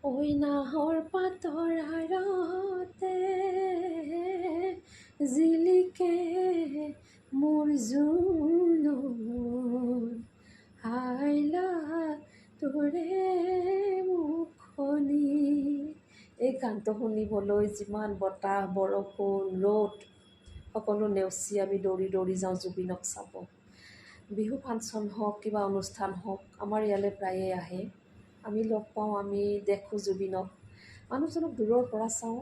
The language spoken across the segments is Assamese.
ঐ নাহৰ পাতৰ আৰতে জিলিকে মোৰ জোনৰ হাইলা তোৰে মুখনি। এই গানটো শুনিবলৈ যিমান বতাহ বৰষুণ ৰ'দ সকলো নেওচি আমি দৌৰি দৌৰি যাওঁ জুবিনক চাব। বিহু ফাংচন হওক কিবা অনুষ্ঠান হওক আমাৰ ইয়ালৈ প্ৰায়ে আহে, আমি লগ পাওঁ, আমি দেখোঁ জুবিনক। মানুহজনক দূৰৰ পৰা চাওঁ,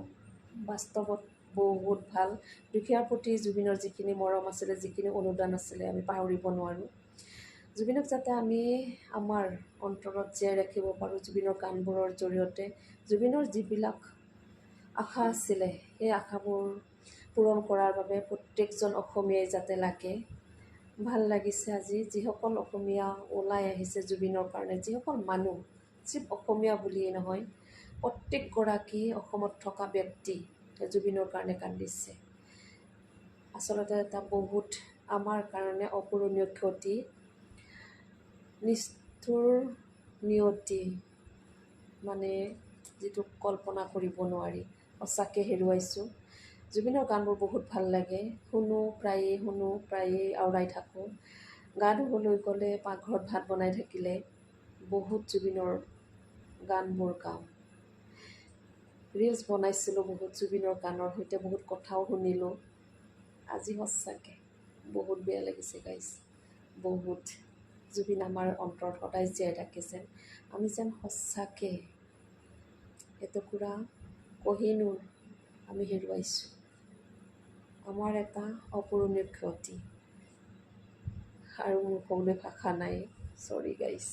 বাস্তৱত বহুত ভাল। দুখীয়াৰ প্ৰতি জুবিনৰ যিখিনি মৰম আছিলে, যিখিনি অনুদান আছিলে আমি পাহৰিব নোৱাৰোঁ। জুবিনক যাতে আমি আমাৰ অন্তৰত জীয়াই ৰাখিব পাৰোঁ জুবিনৰ গানবোৰৰ জৰিয়তে। জুবিনৰ যিবিলাক আশা আছিলে সেই আশাবোৰ পূৰণ কৰাৰ বাবে প্ৰত্যেকজন অসমীয়াই যাতে লাগে। ভাল লাগিছে আজি যিসকল অসমীয়া ওলাই আহিছে জুবিনৰ কাৰণে, যিসকল মানুহ চিফ অসমীয়া বুলিয়েই নহয়, প্ৰত্যেকগৰাকী অসমত থকা ব্যক্তি জুবিনৰ কাৰণে কান্দিছে। আচলতে এটা বহুত আমাৰ কাৰণে অপূৰণীয় ক্ষতি, নিষ্ঠুৰ নিয়তি, মানে যিটো কল্পনা কৰিব নোৱাৰি। সঁচাকৈ হেৰুৱাইছোঁ। জুবিনৰ গানবোৰ বহুত ভাল লাগে, প্ৰায়েই আওৰাই থাকোঁ। গা ধুবলৈ গ'লে, পাকঘৰত ভাত বনাই থাকিলে বহুত জুবিনৰ গানবোৰ গাওঁ। ৰিলছ বনাইছিলোঁ বহুত জুবিনৰ গানৰ সৈতে, বহুত কথাও শুনিলোঁ। আজি সঁচাকৈ বহুত বেয়া লাগিছে গাইজ, বহুত। জুবিন আমাৰ অন্তৰত সদায় জীয়াই থাকে যেন, আমি যেন সঁচাকৈ এটুকুৰা কহিনুৰ আমি হেৰুৱাইছোঁ। আমাৰ এটা অপূৰণীয় ক্ষতি আৰু মোৰ ক'বলৈ ভাষা নাই। চৰি গাইজ।